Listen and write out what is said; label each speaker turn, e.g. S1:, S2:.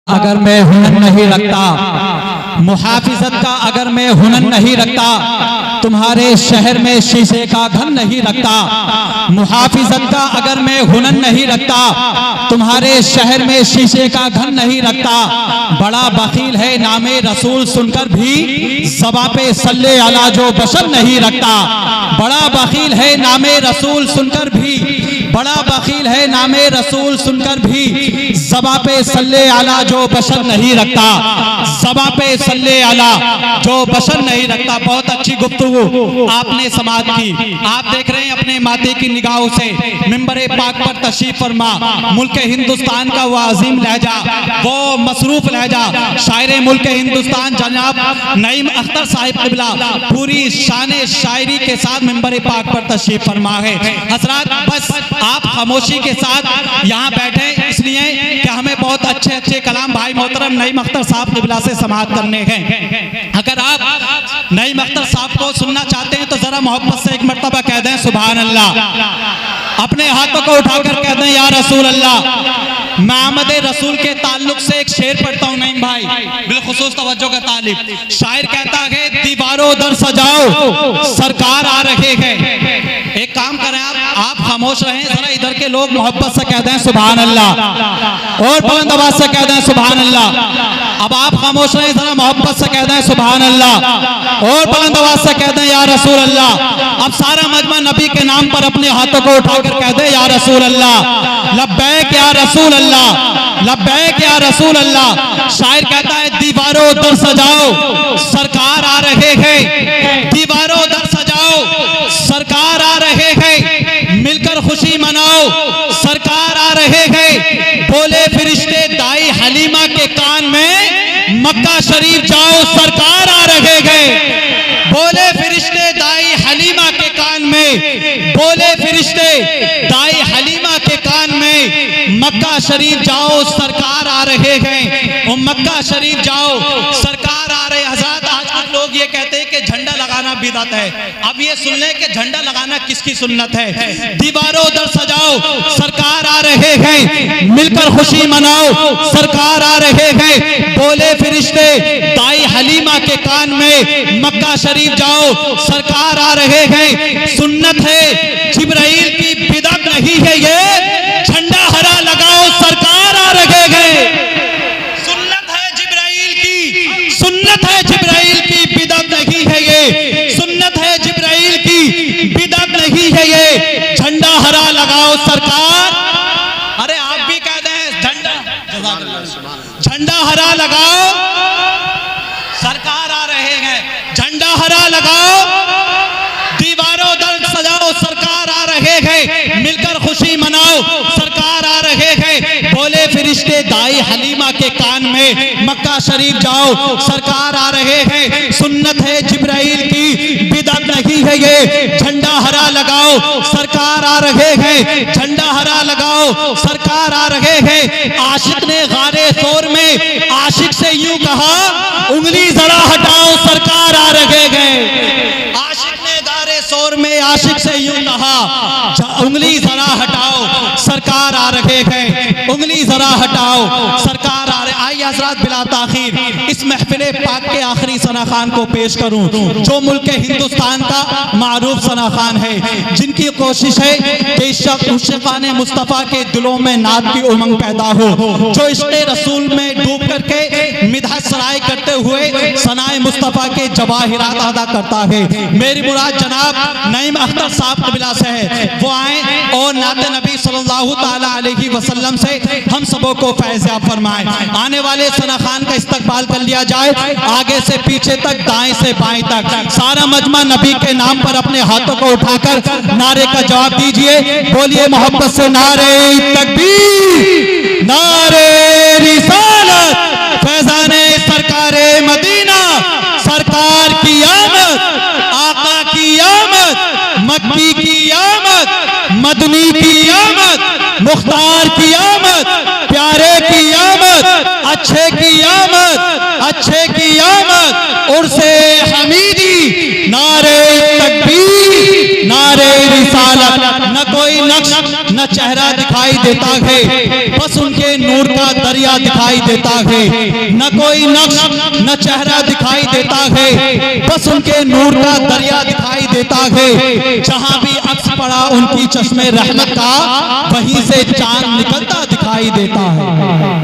S1: अगर मैं हुनर नहीं रखता, मुहाफिजत का अगर मैं हुनर नहीं रखता, तुम्हारे शहर में शीशे का घन नहीं रखता। मुहाफिजत का अगर मैं हुनर नहीं रखता, तुम्हारे शहर में शीशे का घन नहीं रखता। बड़ा बखील है नामे रसूल सुनकर भी ज़बां पे सल्ले अला जो बशर नहीं रखता। बड़ा बखील है नामे रसूल सुनकर भी, बड़ा बखील है नामे रसूल सुनकर भी ज़बां पे सल्ले अला जो बशर नहीं रखता। ज़बां पे सल्ले अला जो बशर नहीं रखता। बहुत अच्छी गुफ्तगू आपने समाअत की। आप देख रहे हैं अपने माथे की निगाहों से मिंबर पाक पर तशरीफ फरमा। मुल्क हिंदुस्तान का वो अजीम लहजा, वो मसरूफ लहजा, शायर मुल्क हिंदुस्तान जनाब नईम अख्तर साहिब क़िबला पूरी शान शायरी के साथ मिंबर पाक पर तशरीफ फरमा है। हज़रात बस आप खामोशी के साथ यहाँ बैठे इसलिए कि हमें बहुत अच्छे अच्छे कलाम भाई मोहतरम नईम अख्तर साहब क़िबला से समाअत करने हैं। अगर आप नईम अख्तर साहब को सुनना चाहते हैं तो जरा मोहब्बत से एक मर्तबा कह दें सुभान अल्लाह। अपने हाथों को उठाकर कह दें या रसूल अल्लाह। मैं आमद रसूल के ताल्लुक से एक शेर पढ़ता हूँ नईम भाई, बिलखुसूस तवज्जो का तालिब। शायर कहता है दीवारों दर सजाओ सरकार आ रहे हैं। एक काम करें आप खामोश रहें, जरा इधर के लोग मोहब्बत से कह दें सुभान अल्लाह और बुलंद आवाज से कह दें सुभान अल्लाह। अब आप खामोश रहें, जरा मोहब्बत से कह दें सुभान अल्लाह और बुलंद आवाज से कह दें या रसूल अल्लाह। अब सारा मजमा नबी के नाम पर अपने हाथों को उठाकर कह दे या रसूल अल्लाह। लब्बैक या रसूल अल्लाह, लब्बैक या रसूल अल्लाह। शायर कहता है दीवारों दर सजाओ सरकार आ रहे हैं, दीवारों दर सजाओ सरकार आ रहे हैं, मिलकर खुशी मनाओ सरकार आ रहे हैं। बोले फिरिश्ते दाई हलीमा के कान में मक्का शरीफ जाओ सरकार आ रहे हैं। बोले फिरिश्ते दाई हलीमा के कान में, बोले फिरिश्ते दाई हलीमा के कान में मक्का शरीफ जाओ सरकार आ रहे हैं। और मक्का शरीफ जाओ सरकार आ रहे। हज़रात आज लोग ये कहते हैं कि झंडा लगाना बिदअत है। अब ये सुन लें कि झंडा लगाना किसकी सुन्नत है। दीवारों दर सजाओ सरकार आ रहे हैं, मिलकर खुशी मनाओ सरकार आ रहे हैं। बोले फिरिश्ते दाई हलीमा के कान में मक्का शरीफ जाओ सरकार आ रहे हैं। सुन्नत है जिब्राइल की बिदअत नहीं है ये, झंडा हरा लगाओ सरकार आ रहे हैं। सुन्नत है जिब्राइल की, सुन्नत है जिब्राइल की बिदअत नहीं है ये, सुन्नत है जिब्राइल की बिदअत नहीं है ये, झंडा हरा लगाओ सरकार। अरे आप भी कह दें झंडा, झंडा हरा लगाओ सरकार आ रहे हैं। झंडा हरा लगाओ, दीवारों दर सजाओ सरकार आ रहे हैं, मिलकर खुशी मनाओ सरकार आ रहे हैं। बोले फिरिश्ते दाई हलीमा के कान में मक्का शरीफ जाओ सरकार आ रहे हैं। सुन्नत है जिब्राइल की बिदअत नहीं है ये, झंडा हरा लगाओ सरकार आ रहे हैं, झंडा हरा लगाओ सरकार आ रहे हैं। आशिक ने गारे शोर में आशिक से यूं कहा उंगली जरा हटाओ सरकार आ रहे हैं। आशिक ने गारे शोर में आशिक से यूं कहा उंगली जरा हटाओ सरकार आ रहे हैं, उंगली जरा हटाओ सरकार आ रहे। आइए हज़रात बिला ताखीर इस महफिले पाक के आखिरी सना खान को पेश करूं जो मुल्क हिंदुस्तान का मारूफ सना खान है, जिनकी कोशिश है कि इश्क़-ए मुस्तफ़ा के दिलों में नात की उमंग पैदा हो, जो इश्क़ रसूल में डूब करके मिदहत सराय करते हुए सनाए मुस्तफ़ा के जवाहिरात अदा करता है। मेरी मुराद जनाब नईम अख्तर साहब क़िबला से है, वो आए और नाते नबी सल्लल्लाहु ताला अलैहि वसल्लम से हम सबों को फैज़ फरमाएं। आने वाले सना खान का इस्तकबाल कर लिया जाए, आगे से पीछे तक दाएं से बाएं तक सारा मजमा नबी के नाम पर अपने हाथों को उठाकर नारे का जवाब दीजिए। बोलिए मोहब्बत से नारे तकबीर, नारे रिसालत, फैज़ाने सरकारे मदीना, सरकार की आमद, आका की आमद, मक्की की आमद, मदनी की आमद, मुख्तार की आमद, प्यारे की आमद, अच्छे की आमद, अच्छे की आमद, उर्से हमीदी, नारे तकबीर, नारे रिसालत। न कोई नक्श न चेहरा दिखाई देता है, बस उनके नूर का दरिया दिखाई देता है, न कोई नक्श न चेहरा दिखाई देता है, बस उनके नूर का दरिया दिखाई देता है। जहां भी अक्स पड़ा उनकी चश्मे रहमत का, वहीं से चांद निकलता दिखाई देता है।